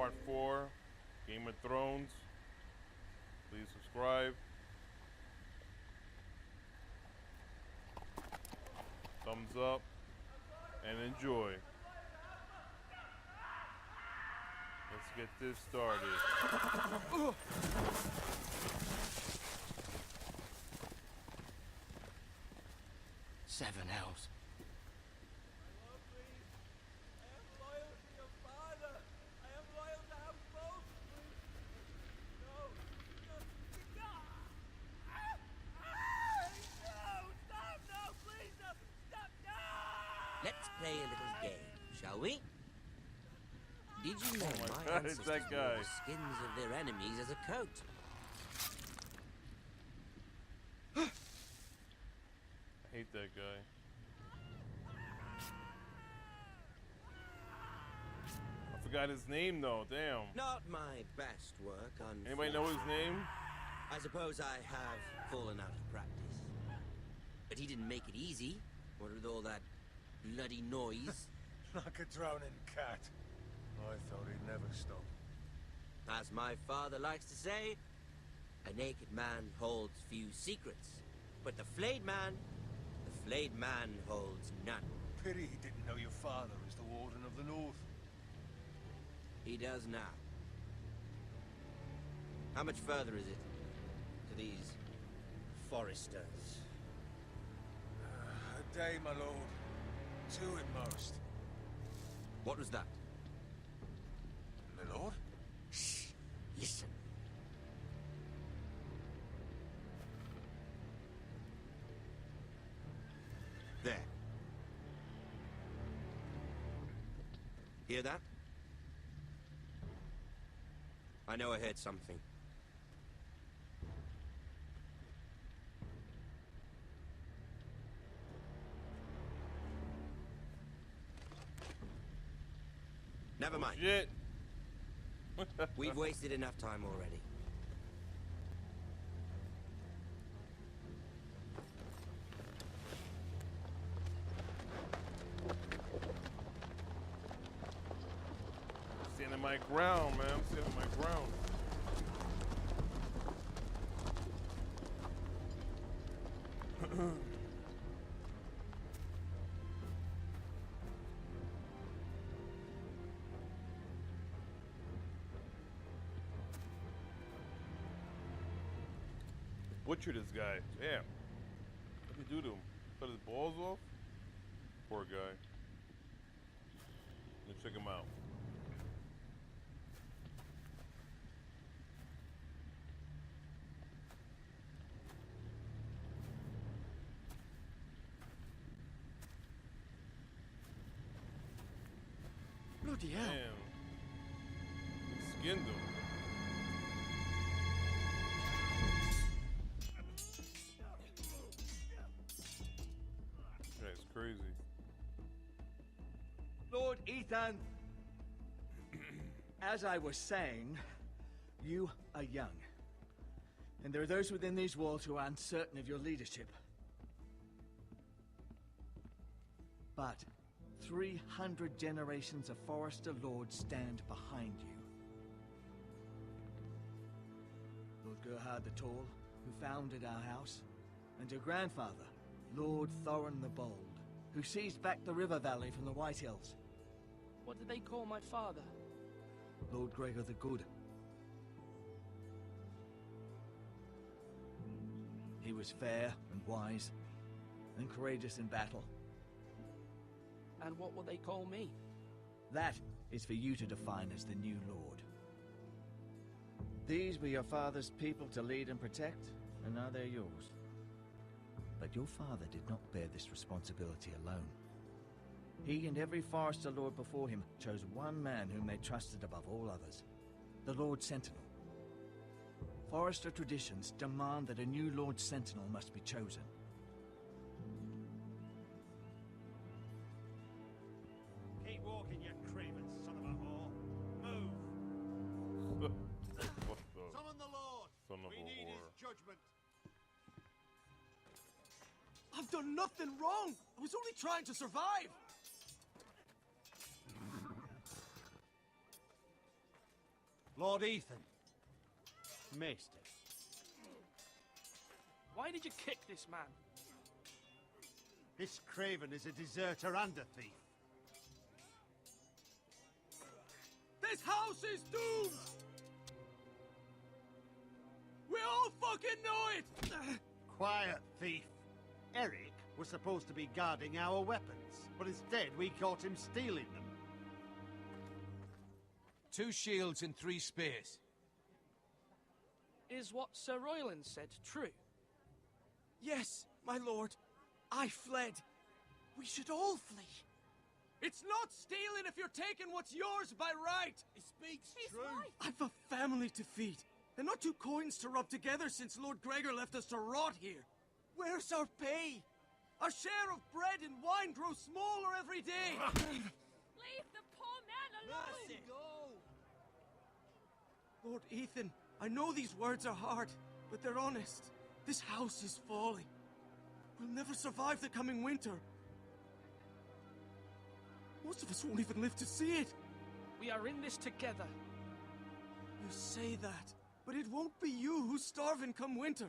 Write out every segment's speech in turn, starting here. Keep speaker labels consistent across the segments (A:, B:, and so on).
A: Part 4, Game of Thrones. Please subscribe. Thumbs up. And enjoy. Let's get this started.
B: 7 elves. Let's play a little game, shall we? Did you know
A: my
B: my
A: God, it's
B: ancestors
A: that
B: wore
A: guy.
B: the skins of their enemies as a coat?
A: I hate that guy. I forgot his name though, damn.
B: Not my best work, unfortunately.
A: Anybody know his name?
B: I suppose I have fallen out of practice. But he didn't make it easy. What with all that bloody noise?
C: Like a drowning cat. I thought he'd never stop.
B: As my father likes to say, a naked man holds few secrets. But the flayed man holds none.
C: Pity he didn't know your father was the Warden of the North.
B: He does now. How much further is it to these foresters?
C: A day, my lord. 2 at most.
B: What was that?
C: My lord?
B: Shh! Listen. There. Hear that? I know I heard something. Never mind.
A: Shit.
B: We've wasted enough time already.
A: Standing my ground, man. I'm standing my ground. Butcher this guy. Damn. What did he do to him? Cut his balls off? Poor guy. Let's check him out.
B: Bloody hell.
A: Damn. He skinned him. That's crazy.
D: Lord Ethan, as I was saying, you are young. And there are those within these walls who are uncertain of your leadership. But 300 generations of Forester Lords stand behind you. Lord Gerhard the Tall, who founded our house, and your grandfather, Lord Thorin the Bold, who seized back the river valley from the White Hills.
E: What did they call my father?
D: Lord Gregor the Good. He was fair and wise, and courageous in battle.
E: And what will they call me?
D: That is for you to define as the new Lord. These were your father's people to lead and protect, and now they're yours. But your father did not bear this responsibility alone. He and every Forester Lord before him chose one man whom they trusted above all others, the Lord Sentinel. Forester traditions demand that a new Lord Sentinel must be chosen.
C: Keep walking, you craven son of a whore. Move.
A: What the
F: Summon the Lord.
A: son of
F: We
A: a
F: need his
A: whore.
F: judgment.
D: I've done nothing wrong! I was only trying to survive!
F: Lord Ethan. Maester.
E: Why did you kick this man?
F: This Craven is a deserter and a thief.
C: This house is doomed! We all fucking know it!
F: Quiet, thief. Eric was supposed to be guarding our weapons, but instead we caught him stealing them.
C: 2 shields and 3 spears.
E: Is what Sir Royland said true?
C: Yes, my lord. I fled. We should all flee. It's not stealing if you're taking what's yours by right. He speaks true. Right. I've a family to feed, and not 2 coins to rub together since Lord Gregor left us to rot here. Where's our pay? Our share of bread and wine grows smaller every day.
G: Leave the poor man alone!
C: Mercy. Lord Ethan, I know these words are hard, but they're honest. This house is falling. We'll never survive the coming winter. Most of us won't even live to see it.
E: We are in this together.
C: You say that, but it won't be you who's starving come winter.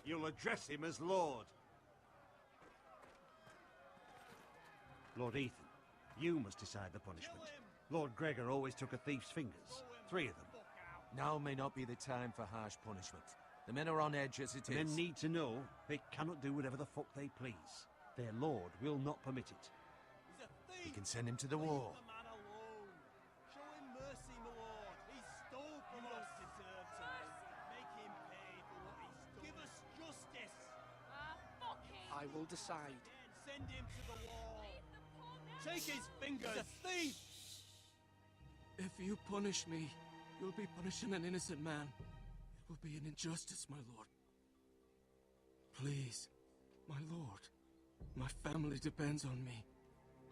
F: You'll address him as Lord. Lord Ethan, you must decide the punishment. Lord Gregor always took a thief's fingers. 3 of them.
C: Now may not be the time for harsh punishment. The men are on edge as it is.
F: Men need to know they cannot do whatever the fuck they please. Their lord will not permit it.
C: We can send him to the wall.
H: Leave the man alone. Show him mercy, my lord. He stole from us. Deserve to make him pay for what he stole. Give us justice.
G: Fuck him!
E: I will decide.
H: Send him to the wall.
G: Leave the poor man
H: Take his fingers. He's a thief.
C: If you punish me, you'll be punishing an innocent man. It will be an injustice, my lord. Please, my lord. My family depends on me.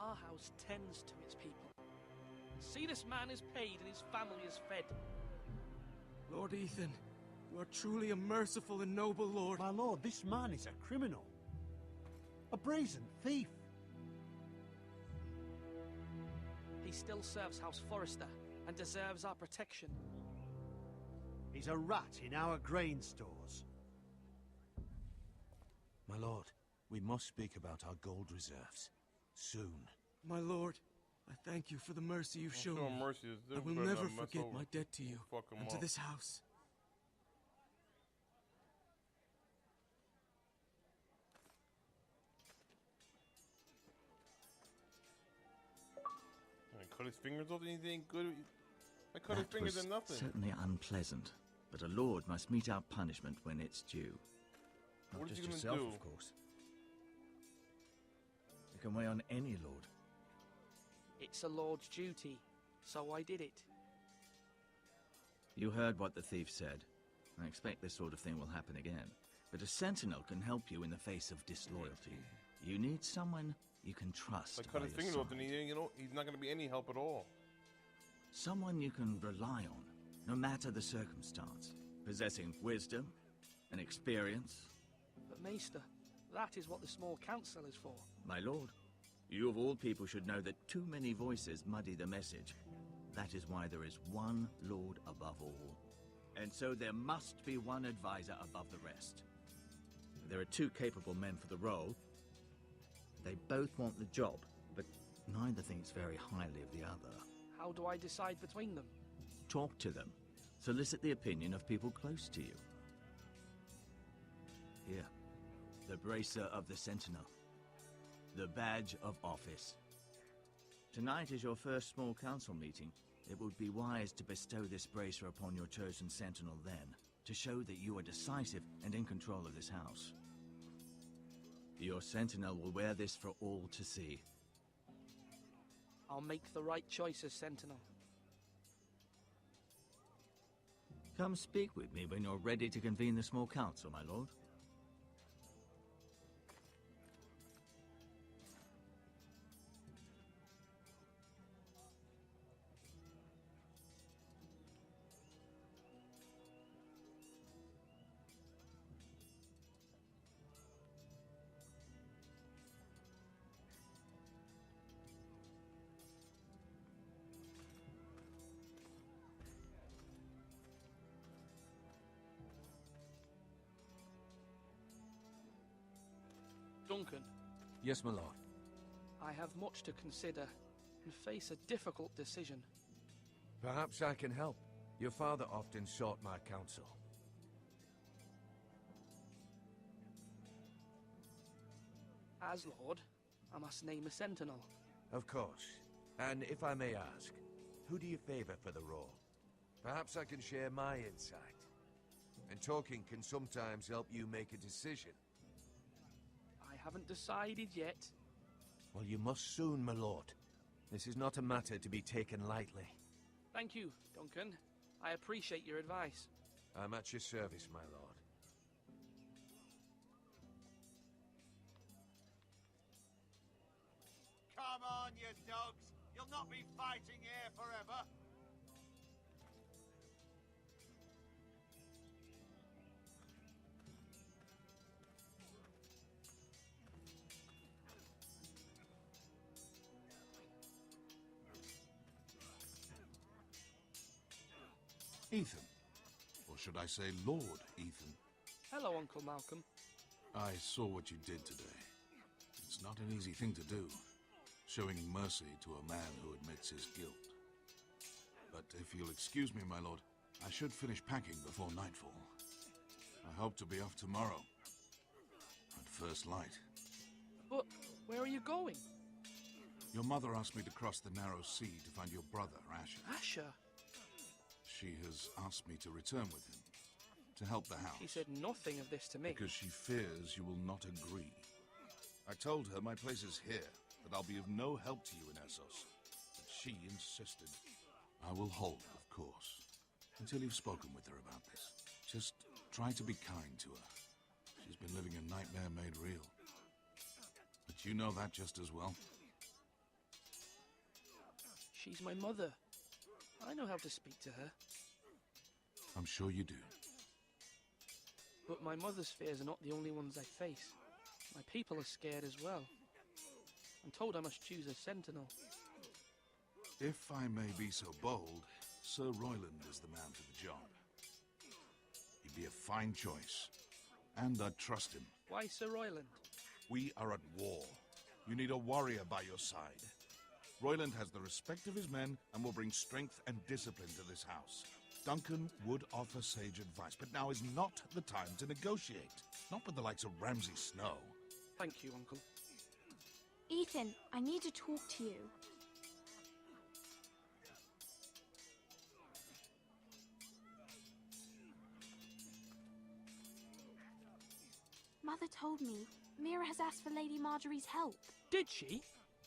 E: Our house tends to its people. See, this man is paid and his family is fed.
C: Lord Ethan, you are truly a merciful and noble lord.
F: My lord, this man is a criminal. A brazen thief.
E: He still serves House Forrester and deserves our protection.
F: He's a rat in our grain stores.
C: My lord, we must speak about our gold reserves. Soon.
I: My lord, I thank you for the mercy you've shown
A: Show
I: me.
A: mercy.
I: I will never forget my debt to you
A: Fuck 'em
I: and to
A: up.
I: this house.
A: I cut his fingers off. Anything good? I cut his
D: That
A: fingers
D: was
A: and nothing.
D: certainly unpleasant, but a lord must mete out punishment when it's due. Not
A: What is
D: just
A: he
D: yourself,
A: gonna do?
D: of course. You can weigh on any lord.
E: It's a lord's duty, so I did it.
D: You heard what the thief said. I expect this sort of thing will happen again. But a sentinel can help you in the face of disloyalty. You need someone you can trust
A: I
D: by
A: cut his
D: your
A: fingers off,
D: side.
A: and he's not going to be any help at all.
D: Someone you can rely on, no matter the circumstance. Possessing wisdom and experience.
E: But Maester, that is what the small council is for.
D: My lord, you of all people should know that too many voices muddy the message. That is why there is one lord above all. And so there must be one advisor above the rest. There are two capable men for the role. They both want the job, but neither thinks very highly of the other.
E: How do I decide between them?
D: Talk to them. Solicit the opinion of people close to you. Here, the bracer of the Sentinel. The badge of office. Tonight is your first small council meeting. It would be wise to bestow this bracer upon your chosen Sentinel then, to show that you are decisive and in control of this house. Your Sentinel will wear this for all to see.
E: I'll make the right choice as Sentinel.
D: Come speak with me when you're ready to convene the small council, my lord.
E: Duncan,
J: Yes, my lord.
E: I have much to consider and face a difficult decision.
J: Perhaps I can help. Your father often sought my counsel.
E: As Lord, I must name a sentinel.
J: Of course. And if I may ask, who do you favor for the role? Perhaps I can share my insight. And talking can sometimes help you make a decision.
E: I haven't decided yet.
J: Well, you must soon, my lord. This is not a matter to be taken lightly.
E: Thank you, Duncan. I appreciate your advice.
J: I'm at your service, my lord.
F: Come on, you dogs. You'll not be fighting here forever.
K: Ethan. Or should I say Lord Ethan?
E: Hello, Uncle Malcolm.
K: I saw what you did today. It's not an easy thing to do, showing mercy to a man who admits his guilt. But if you'll excuse me, my lord, I should finish packing before nightfall. I hope to be off tomorrow, at first light.
E: But where are you going?
K: Your mother asked me to cross the narrow sea to find your brother, Asher.
E: Asher?
K: She has asked me to return with him, to help the house.
E: She said nothing of this to me.
K: Because she fears you will not agree. I told her my place is here, that I'll be of no help to you in Essos. But she insisted. I will hold, of course, until you've spoken with her about this. Just try to be kind to her. She's been living a nightmare made real. But you know that just as well.
E: She's my mother. I know how to speak to her.
K: I'm sure you do.
E: But my mother's fears are not the only ones I face. My people are scared as well. I'm told I must choose a sentinel.
K: If I may be so bold, Sir Royland is the man for the job. He'd be a fine choice, and I'd trust him.
E: Why Sir Royland?
K: We are at war. You need a warrior by your side. Royland has the respect of his men and will bring strength and discipline to this house. Duncan would offer sage advice, but now is not the time to negotiate. Not with the likes of Ramsay Snow.
E: Thank you, Uncle.
L: Ethan, I need to talk to you. Mother told me Mira has asked for Lady Marjorie's help.
E: Did she?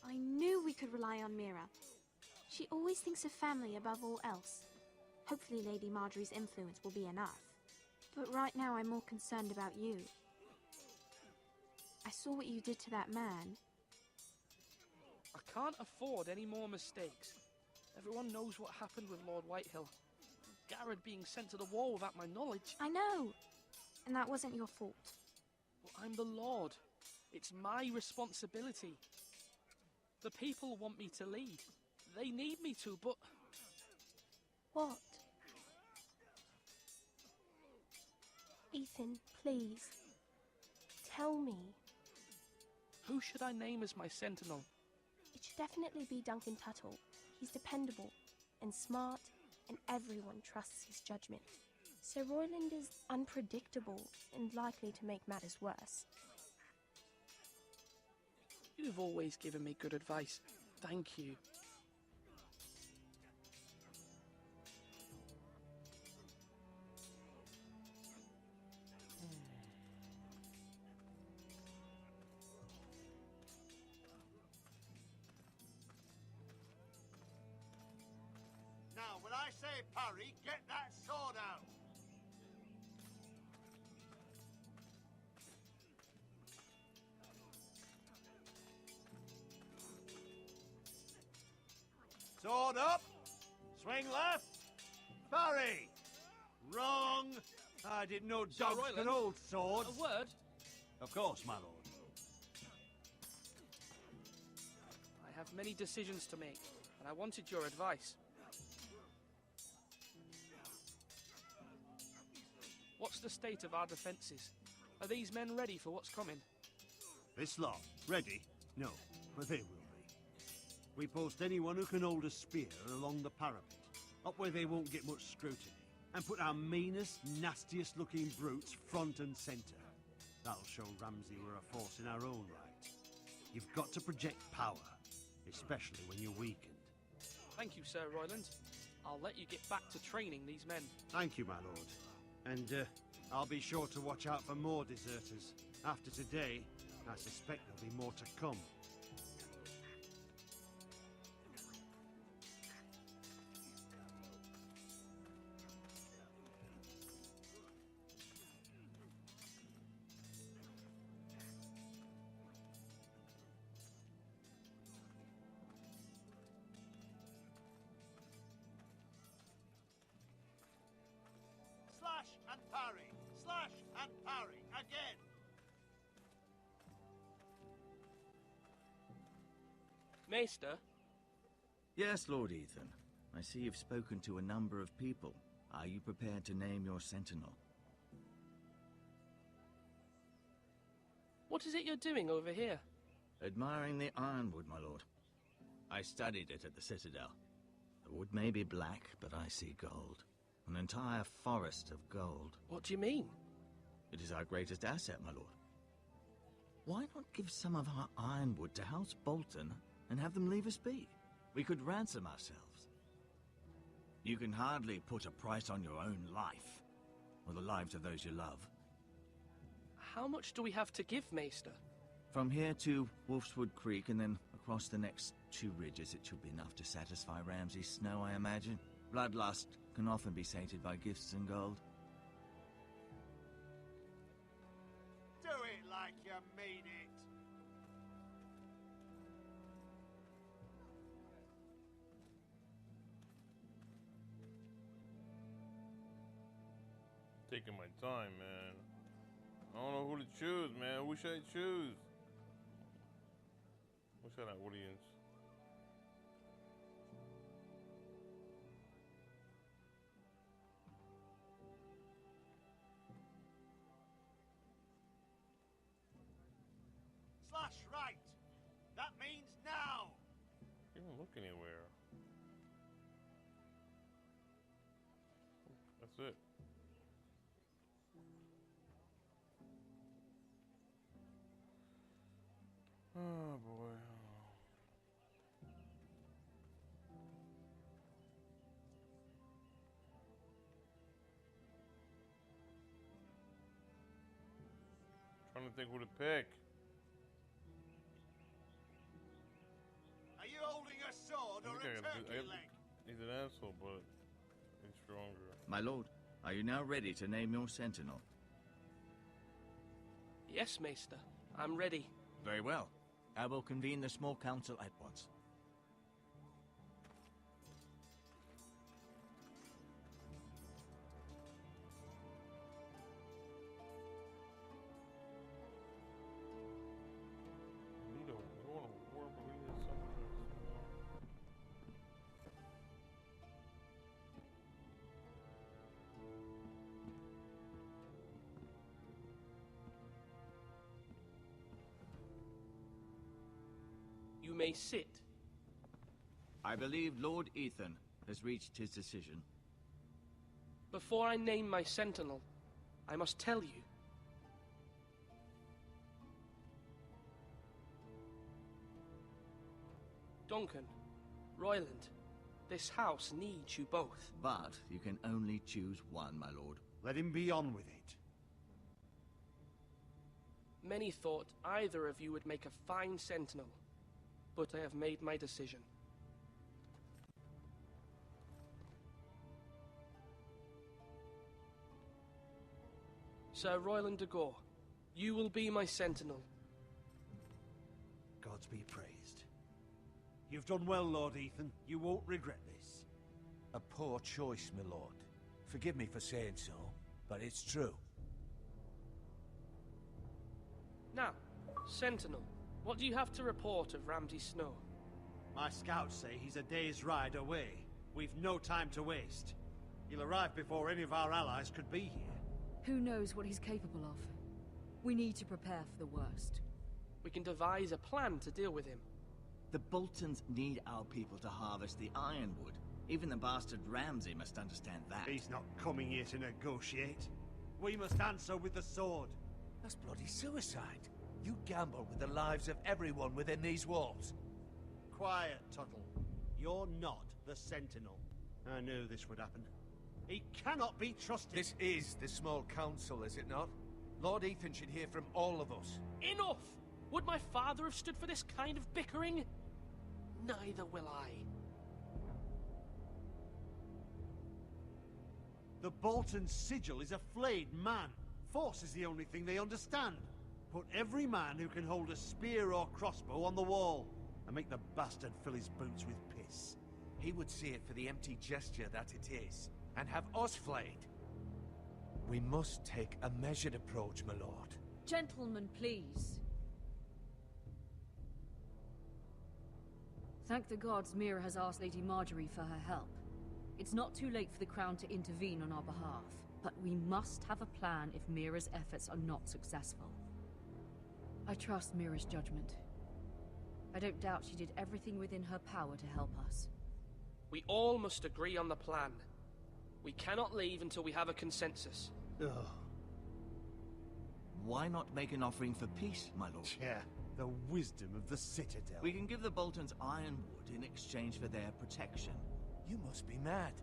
L: I knew we could rely on Mira. She always thinks of family above all else. Hopefully Lady Marjorie's influence will be enough. But right now I'm more concerned about you. I saw what you did to that man.
E: I can't afford any more mistakes. Everyone knows what happened with Lord Whitehill. Garrett being sent to the war without my knowledge.
L: I know. And that wasn't your fault.
E: But I'm the Lord. It's my responsibility. The people want me to lead. They need me to, but...
L: What? Ethan, please. Tell me.
E: Who should I name as my sentinel?
L: It should definitely be Duncan Tuttle. He's dependable and smart, and everyone trusts his judgment. Sir Royland is unpredictable and likely to make matters worse.
E: You've always given me good advice. Thank you.
F: Now, when I say parry, get that sword out. Sword up. Swing left. Parry. Wrong. I didn't know dogs could hold swords.
E: A word?
F: Of course, my lord.
E: I have many decisions to make, and I wanted your advice. What's the state of our defences? Are these men ready for what's coming?
F: This lot, ready? No, but they will be. We post anyone who can hold a spear along the parapet, up where they won't get much scrutiny, and put our meanest, nastiest looking brutes front and centre. That'll show Ramsay we're a force in our own right. You've got to project power, especially when you're weakened.
E: Thank you, Sir Royland. I'll let you get back to training these men.
F: Thank you, my lord. And I'll be sure to watch out for more deserters. After today, I suspect there'll be more to come. Slash and parry! Slash and parry! Again!
E: Maester?
D: Yes, Lord Ethan. I see you've spoken to a number of people. Are you prepared to name your sentinel?
E: What is it you're doing over here?
D: Admiring the ironwood, my lord. I studied it at the Citadel. The wood may be black, but I see gold. An entire forest of gold.
E: What do you mean?
D: It is our greatest asset, my lord. Why not give some of our ironwood to House Bolton and have them leave us be? We could ransom ourselves. You can hardly put a price on your own life, or the lives of those you love.
E: How much do we have to give, Maester?
D: From here to Wolfswood Creek and then across the next 2 ridges, it should be enough to satisfy Ramsay Snow, I imagine. Bloodlust can often be sated by gifts and gold.
F: Do it like you mean it!
A: Taking my time, man. I don't know who to choose, man. Who should I choose? What should I audience?
F: Slash right! That means now!
A: Can't even look anywhere. That's it. Oh boy. Trying to think who to pick.
F: Are you holding a sword or a turkey leg?
A: He's an asshole, but he's stronger.
D: My lord, are you now ready to name your sentinel?
E: Yes, Maester. I'm ready.
D: Very well. I will convene the small council at once.
A: We don't want a war, but we need something else.
E: You may sit.
D: I believe Lord Ethan has reached his decision.
E: Before I name my sentinel, I must tell you. Duncan, Royland, this house needs you both.
D: But you can only choose one, my lord.
F: Let him be on with it.
E: Many thought either of you would make a fine sentinel, but I have made my decision. Sir Royland de Gore, you will be my sentinel.
F: Gods be praised. You've done well, Lord Ethan. You won't regret this.
J: A poor choice, my lord. Forgive me for saying so, but it's true.
E: Now, Sentinel, what do you have to report of Ramsay Snow?
F: My scouts say he's a day's ride away. We've no time to waste. He'll arrive before any of our allies could be here.
M: Who knows what he's capable of? We need to prepare for the worst.
E: We can devise a plan to deal with him.
D: The Boltons need our people to harvest the ironwood. Even the bastard Ramsay must understand that.
F: He's not coming here to negotiate. We must answer with the sword.
J: That's bloody suicide. You gamble with the lives of everyone within these walls.
F: Quiet, Tuttle. You're not the Sentinel. I knew this would happen. He cannot be trusted.
J: This is the small council, is it not? Lord Ethan should hear from all of us.
E: Enough! Would my father have stood for this kind of bickering? Neither will I.
F: The Bolton sigil is a flayed man. Force is the only thing they understand. Put every man who can hold a spear or crossbow on the wall, and make the bastard fill his boots with piss.
J: He would see it for the empty gesture that it is, and have us flayed. We must take a measured approach, my lord.
M: Gentlemen, please. Thank the gods Mira has asked Lady Marjorie for her help. It's not too late for the Crown to intervene on our behalf, but we must have a plan if Mira's efforts are not successful. I trust Mira's judgment. I don't doubt she did everything within her power to help us.
E: We all must agree on the plan. We cannot leave until we have a consensus.
F: Ugh.
D: Why not make an offering for peace, my lord?
F: Yeah, the wisdom of the Citadel.
D: We can give the Boltons ironwood in exchange for their protection.
J: You must be mad.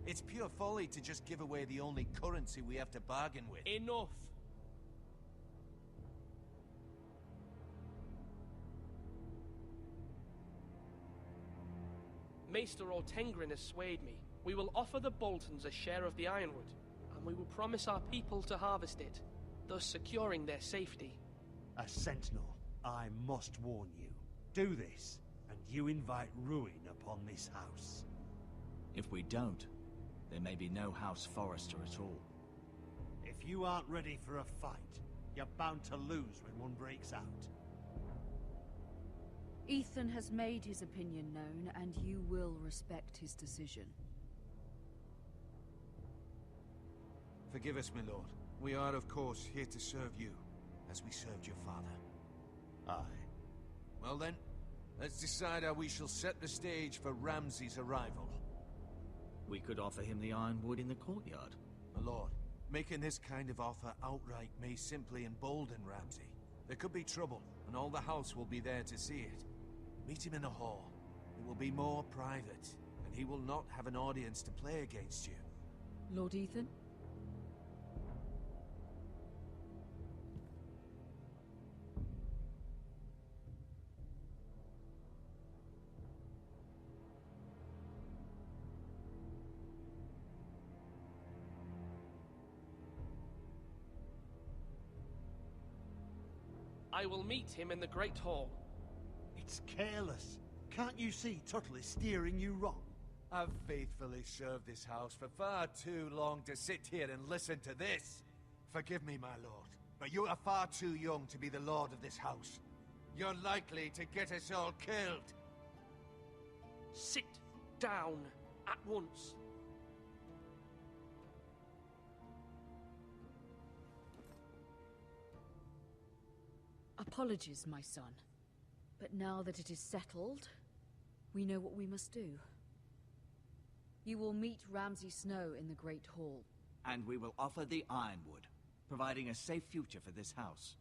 J: It's pure folly to just give away the only currency we have to bargain with.
E: Enough! Maester Ortengrin has swayed me. We will offer the Boltons a share of the ironwood, and we will promise our people to harvest it, thus securing their safety.
F: A sentinel, I must warn you. Do this, and you invite ruin upon this house.
D: If we don't, there may be no House Forrester at all.
F: If you aren't ready for a fight, you're bound to lose when one breaks out.
M: Ethan has made his opinion known, and you will respect his decision.
J: Forgive us, my lord. We are, of course, here to serve you, as we served your father.
F: Aye.
J: Well then, let's decide how we shall set the stage for Ramsay's arrival.
D: We could offer him the ironwood in the courtyard.
J: My lord, making this kind of offer outright may simply embolden Ramsay. There could be trouble, and all the house will be there to see it. Meet him in the hall. It will be more private, and he will not have an audience to play against you.
M: Lord Ethan?
E: I will meet him in the Great Hall.
F: It's careless. Can't you see Tuttle is steering you wrong?
J: I've faithfully served this house for far too long to sit here and listen to this. Forgive me, my lord, but you are far too young to be the lord of this house. You're likely to get us all killed.
E: Sit down at once.
M: Apologies, my son. But now that it is settled, we know what we must do. You will meet Ramsay Snow in the Great Hall.
D: And we will offer the ironwood, providing a safe future for this house.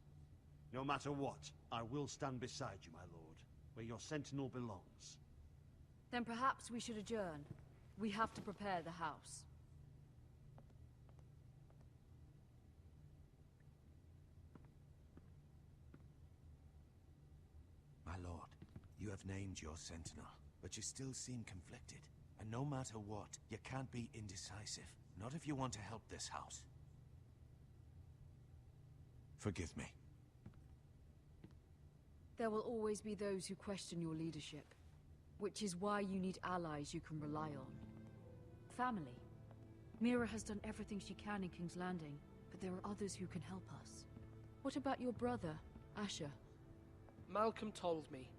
F: No matter what, I will stand beside you, my lord, where your sentinel belongs.
M: Then perhaps we should adjourn. We have to prepare the house.
J: My lord, you have named your sentinel, but you still seem conflicted. And no matter what, you can't be indecisive. Not if you want to help this house. Forgive me.
M: There will always be those who question your leadership, which is why you need allies you can rely on. Family. Mira has done everything she can in King's Landing, but there are others who can help us. What about your brother, Asher?
E: Malcolm told me.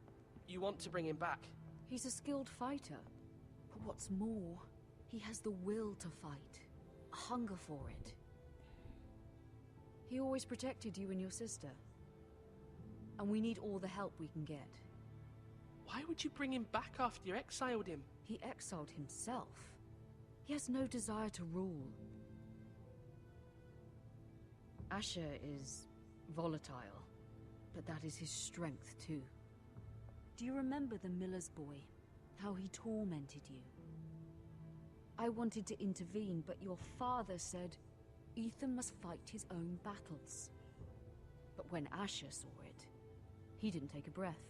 E: You want to bring him back.
M: He's a skilled fighter. But what's more, he has the will to fight. A hunger for it. He always protected you and your sister. And we need all the help we can get.
E: Why would you bring him back after you exiled him?
M: He exiled himself. He has no desire to rule. Asher is volatile, but that is his strength too. Do you remember the miller's boy? How he tormented you? I wanted to intervene, but your father said Ethan must fight his own battles. But when Asher saw it, he didn't take a breath.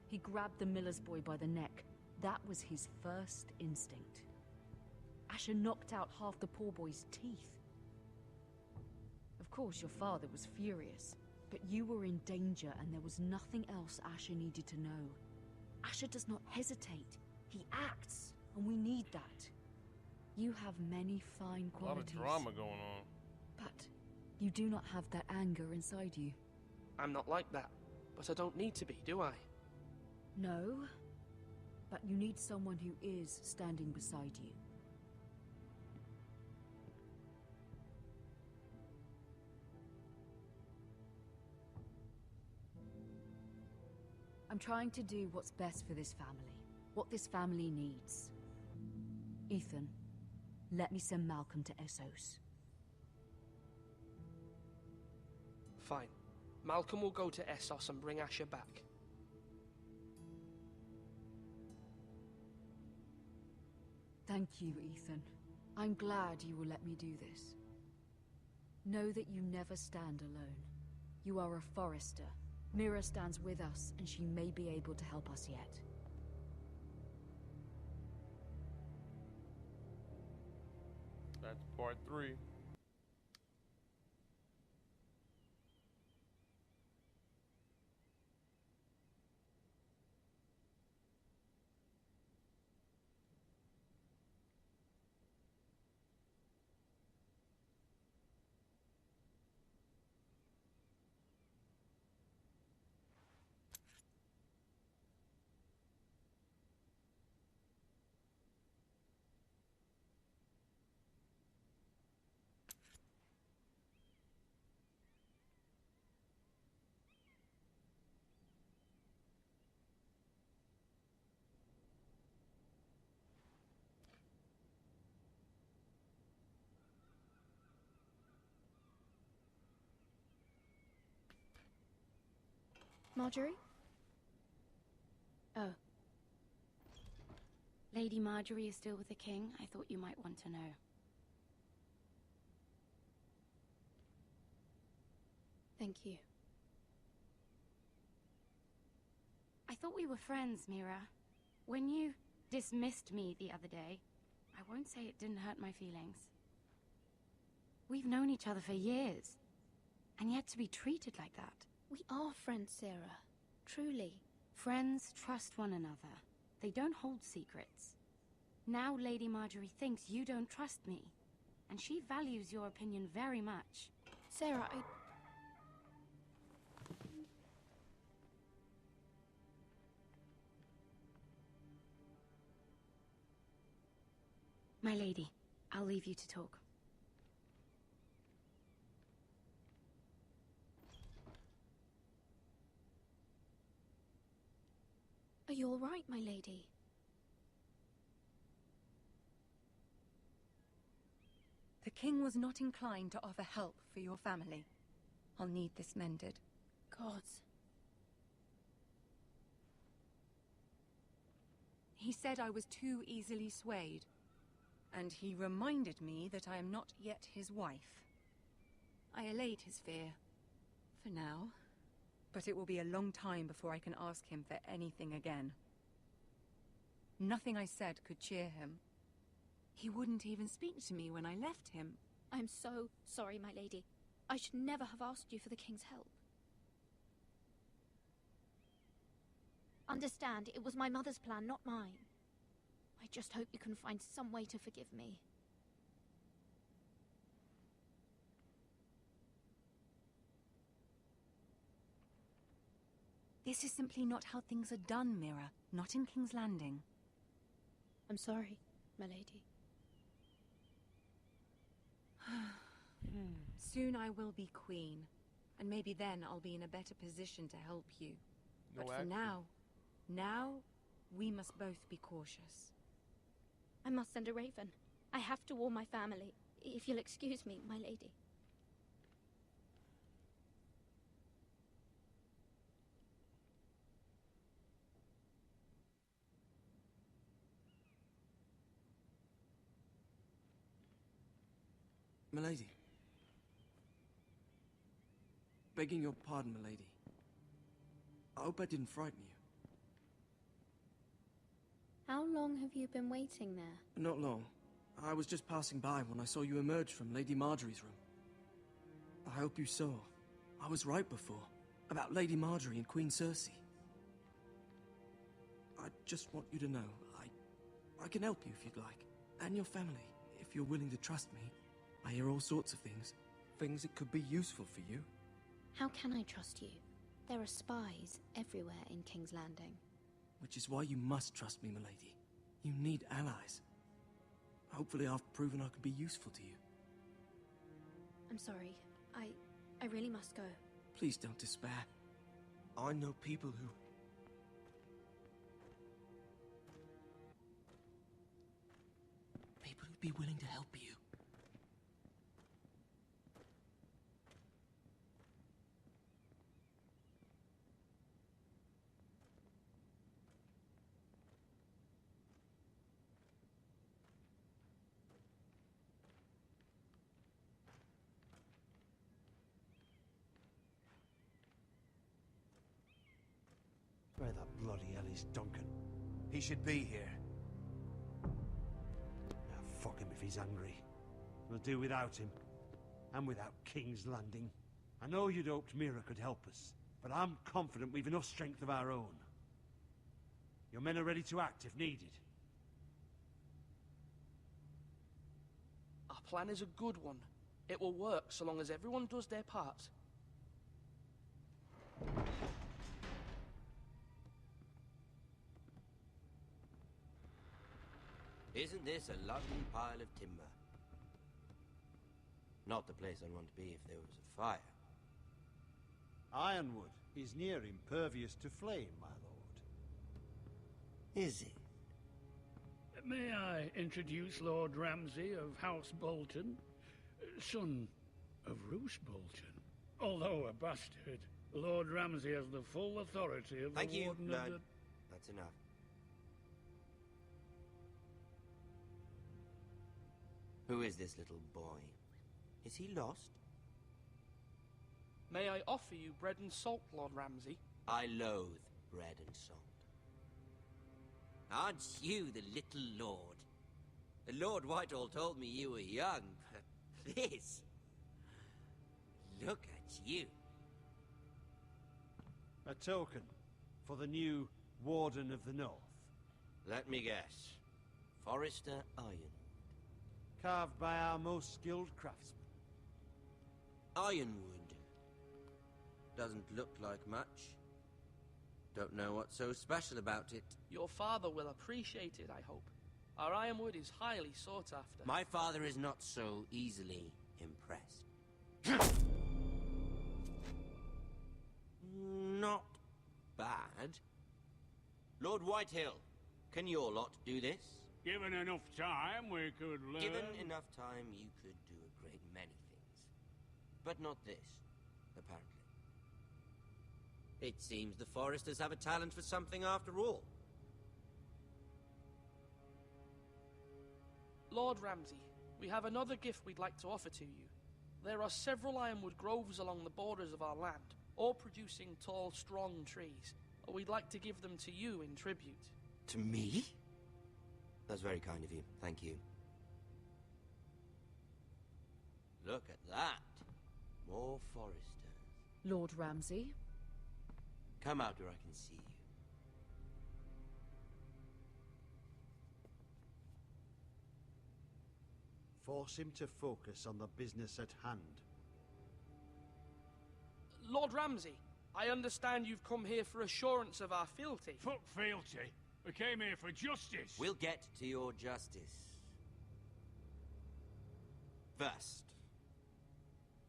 M: He grabbed the miller's boy by the neck. That was his first instinct. Asher knocked out half the poor boy's teeth. Of course, your father was furious, but you were in danger and there was nothing else Asher needed to know. Asher does not hesitate. He acts, and we need that. You have many fine qualities.
A: A lot of drama going on.
M: But you do not have that anger inside you.
E: I'm not like that, but I don't need to be, do I?
M: No, but you need someone who is standing beside you. I'm trying to do what's best for this family, what this family needs. Ethan, let me send Malcolm to Essos.
E: Fine. Malcolm will go to Essos and bring Asher back.
M: Thank you, Ethan. I'm glad you will let me do this. Know that you never stand alone. You are a Forrester. Mira stands with us, and she may be able to help us yet.
A: That's part 3.
L: Marjorie?
N: Oh. Lady Marjorie is still with the king? I thought you might want to know.
L: Thank you.
N: I thought we were friends, Mira. When you dismissed me the other day, I won't say it didn't hurt my feelings. We've known each other for years, and yet to be treated like that.
L: We are friends, Sarah. Truly.
N: Friends trust one another. They don't hold secrets. Now Lady Marjorie thinks you don't trust me, and she values your opinion very much.
L: Sarah,
N: My lady, I'll leave you to talk.
L: Are you all right, my lady?
O: The king was not inclined to offer help for your family. I'll need this mended.
L: Gods.
O: He said I was too easily swayed. And he reminded me that I am not yet his wife. I allayed his fear. For now. But it will be a long time before I can ask him for anything again. Nothing I said could cheer him. He wouldn't even speak to me when I left him.
L: I'm so sorry, my lady. I should never have asked you for the king's help. Understand, it was my mother's plan, not mine. I just hope you can find some way to forgive me.
O: This is simply not how things are done, Mira. Not in King's Landing.
L: I'm sorry, my lady.
O: Soon I will be queen, And maybe then I'll be in a better position to help you.
A: No
O: But for
A: action.
O: now, we must both be cautious.
P: I must send a raven. I have to warn my family. If you'll excuse me, my lady.
C: Milady. Begging your pardon, milady. I hope I didn't frighten you.
P: How long have you been waiting there?
C: Not long. I was just passing by when I saw you emerge from Lady Marjorie's room. I hope you saw. I was right before. About Lady Marjorie and Queen Cersei. I just want you to know, I can help you if you'd like. And your family, if you're willing to trust me. I hear all sorts of things. Things that could be useful for you.
P: How can I trust you? There are spies everywhere in King's Landing.
C: Which is why you must trust me, milady. You need allies. Hopefully I've proven I can be useful to you.
P: I'm sorry. I really must go.
C: Please don't despair. I know people who... People who'd be willing to help you.
F: Where the bloody hell is Duncan?
J: He should be here.
F: Ah, fuck him if he's angry. We'll do without him. And without King's Landing. I know you'd hoped Mira could help us, but I'm confident we've enough strength of our own. Your men are ready to act if needed.
E: Our plan is a good one. It will work so long as everyone does their part.
B: Isn't this a lovely pile of timber? Not the place I'd want to be if there was a fire.
F: Ironwood is near impervious to flame, my lord.
B: Is it?
Q: May I introduce Lord Ramsay of House Bolton, son of Roose Bolton. Although a bastard, Lord Ramsay has the full authority of
B: Thank
Q: the
B: you,
Q: Warden
B: Lord.
Q: of the...
B: That's enough. Who is this little boy? Is he lost?
E: May I offer you bread and salt, Lord Ramsay?
B: I loathe bread and salt. Aren't you the little lord? Lord Whitehall told me you were young, but this... Look at you.
F: A token for the new Warden of the North.
B: Let me guess. Forrester Iron.
F: Carved by our most skilled craftsmen.
B: Ironwood. Doesn't look like much. Don't know what's so special about it.
E: Your father will appreciate it, I hope. Our ironwood is highly sought after.
B: My father is not so easily impressed. Not bad. Lord Whitehill, can your lot do this?
Q: Given enough time, we could learn...
B: Given enough time, you could do a great many things. But not this, apparently. It seems the Foresters have a talent for something after all.
E: Lord Ramsay, we have another gift we'd like to offer to you. There are several ironwood groves along the borders of our land, all producing tall, strong trees. We'd like to give them to you in tribute.
B: To me? That's very kind of you. Thank you. Look at that. More Foresters.
M: Lord Ramsay?
B: Come out where I can see you.
F: Force him to focus on the business at hand.
E: Lord Ramsay, I understand you've come here for assurance of our fealty.
Q: Fuck fealty. We came here for justice.
B: We'll get to your justice. First,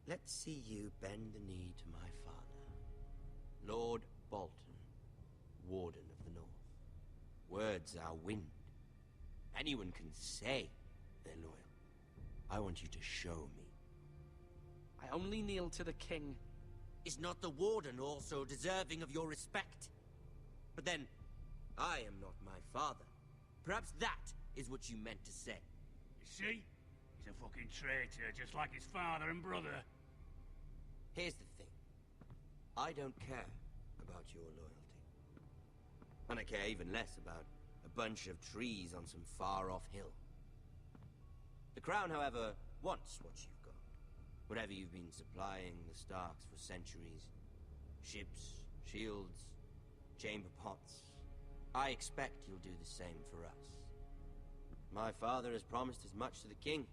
B: Let's see you bend the knee to my father, Lord Bolton, Warden of the North. Words are wind. Anyone can say they're loyal. I want you to show me.
E: I only kneel to the king.
B: Is not the Warden also deserving of your respect? But then, I am not my father. Perhaps that is what you meant to say.
Q: You see? He's a fucking traitor, just like his father and brother.
B: Here's the thing. I don't care about your loyalty. And I care even less about a bunch of trees on some far-off hill. The Crown, however, wants what you've got. Whatever you've been supplying the Starks for centuries. Ships, shields, chamber pots. I expect you'll do the same for us. My father has promised as much to the king.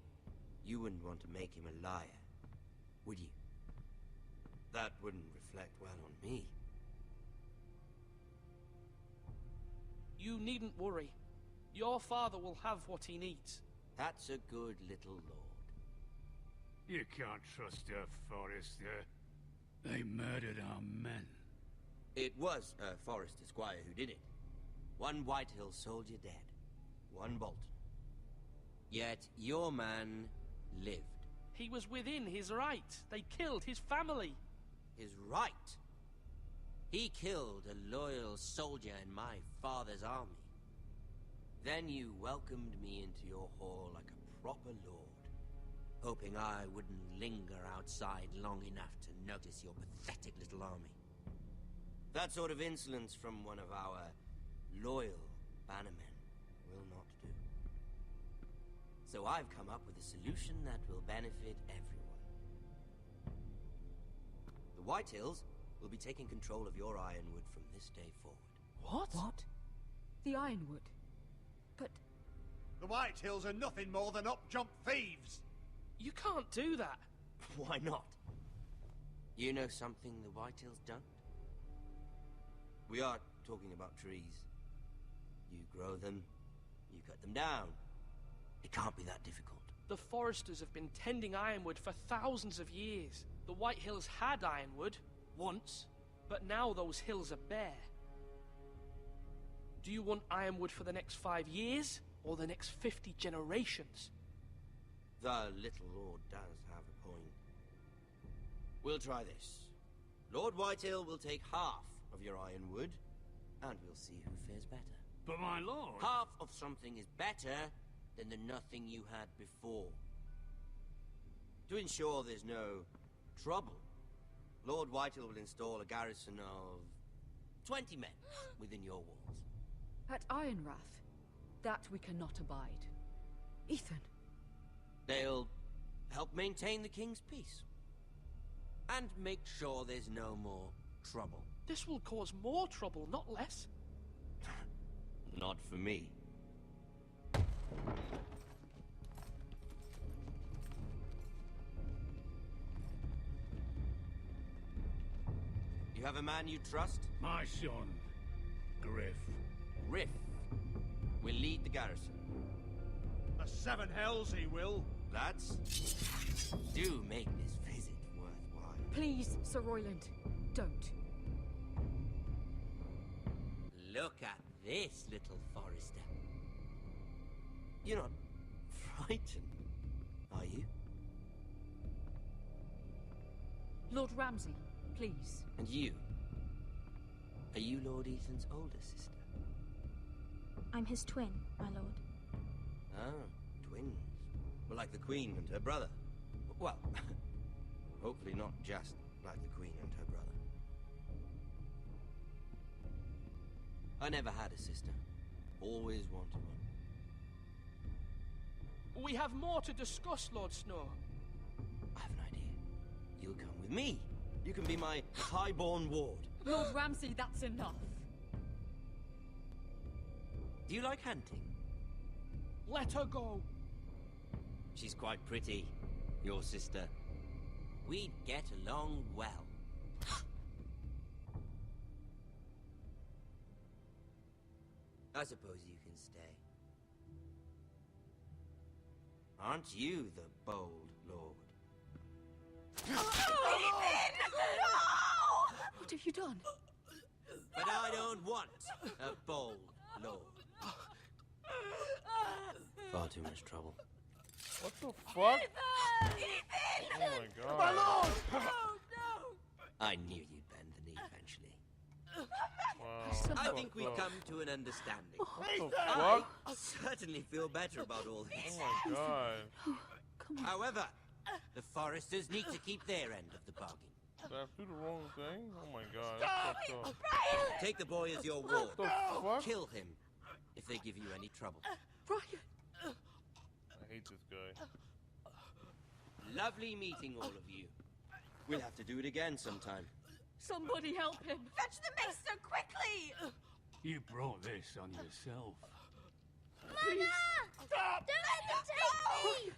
B: You wouldn't want to make him a liar, would you? That wouldn't reflect well on me.
E: You needn't worry. Your father will have what he needs.
B: That's a good little lord.
Q: You can't trust a Forrester. They murdered our men.
B: It was a Forrester squire who did it. One Whitehill soldier dead. One Bolton. Yet your man lived.
E: He was within his right. They killed his family.
B: His right? He killed a loyal soldier in my father's army. Then you welcomed me into your hall like a proper lord, hoping I wouldn't linger outside long enough to notice your pathetic little army. That sort of insolence from one of our loyal bannermen will not do. So I've come up with a solution that will benefit everyone. The Whitehills will be taking control of your Ironwood from this day forward.
M: What? The Ironwood? But...
F: The Whitehills are nothing more than up-jump thieves!
E: You can't do that.
B: Why not? You know something the Whitehills don't? We are talking about trees. You grow them, you cut them down. It can't be that difficult.
E: The Foresters have been tending Ironwood for thousands of years. The Whitehills had Ironwood, once, but now those hills are bare. Do you want Ironwood for the next 5 years, or the next 50 generations?
B: The little lord does have a point. We'll try this. Lord Whitehill will take half of your Ironwood, and we'll see who fares better.
Q: But my lord...
B: Half of something is better than the nothing you had before. To ensure there's no trouble, Lord Whitehill will install a garrison of 20 men within your walls.
M: At Ironrath, that we cannot abide. Ethan.
B: They'll help maintain the king's peace. And make sure there's no more trouble.
E: This will cause more trouble, not less.
B: Not for me. You have a man you trust?
Q: My son, Griff.
B: Griff will lead the garrison.
F: The Seven Hells he will.
B: Lads, do make this visit worthwhile.
M: Please, Sir Royland, don't.
B: Look at this, little Forrester. You're not frightened, are you?
M: Lord Ramsay, please.
B: And you? Are you Lord Ethan's older sister?
P: I'm his twin, my lord.
B: Ah, twins. Well, like the Queen and her brother. Well, hopefully not just like the Queen and her brother. I never had a sister. Always wanted one.
E: We have more to discuss, Lord Snow.
B: I have an idea. You'll come with me. You can be my highborn ward.
M: Lord Ramsay, that's enough.
B: Do you like hunting?
E: Let her go.
B: She's quite pretty, your sister. We'd get along well. I suppose you can stay. Aren't you the bold lord?
M: What have you done?
B: But I don't want a bold lord. Far too much trouble.
A: What the fuck? Oh my god.
B: My lord! I knew you'd bend the knee eventually.
A: Wow.
B: I think we've come to an understanding.
A: What the fuck?
B: I certainly feel better about all this.
A: Oh my god.
B: However, the Foresters need to keep their end of the bargain.
A: Did I do the wrong thing? Oh my god. That's fucked up.
B: Take the boy as your ward.
A: What the fuck?
B: Kill him if they give you any trouble.
M: Brian!
A: I hate this guy.
B: Lovely meeting all of you. We'll have to do it again sometime.
M: Somebody help him!
G: Fetch the mace so quickly!
Q: You brought this on yourself.
M: Please!
G: Stop! Don't let him take me!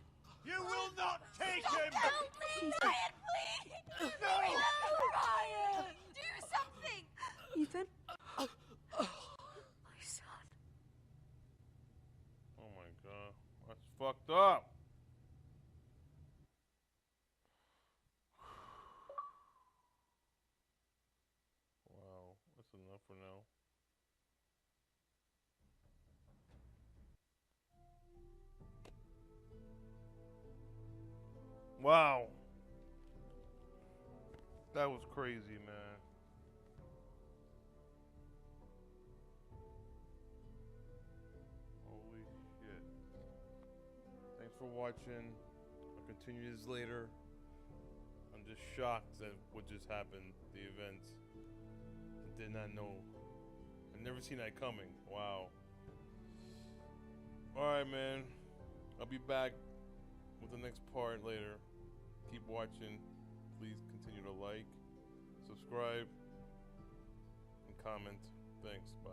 H: You will not take
G: Stop!
H: him!
G: Help me! Ryan, please! No! Ryan! Do something!
M: Ethan? My son.
A: Oh my god. That's fucked up. Wow. That's enough for now. Wow. That was crazy, man. Holy shit. Thanks for watching. I'll continue this later. I'm just shocked at what just happened, the events. I did not know. I've never seen that coming. Wow. Alright, man. I'll be back with the next part later. Keep watching. Please continue to like, subscribe, and comment. Thanks. Bye.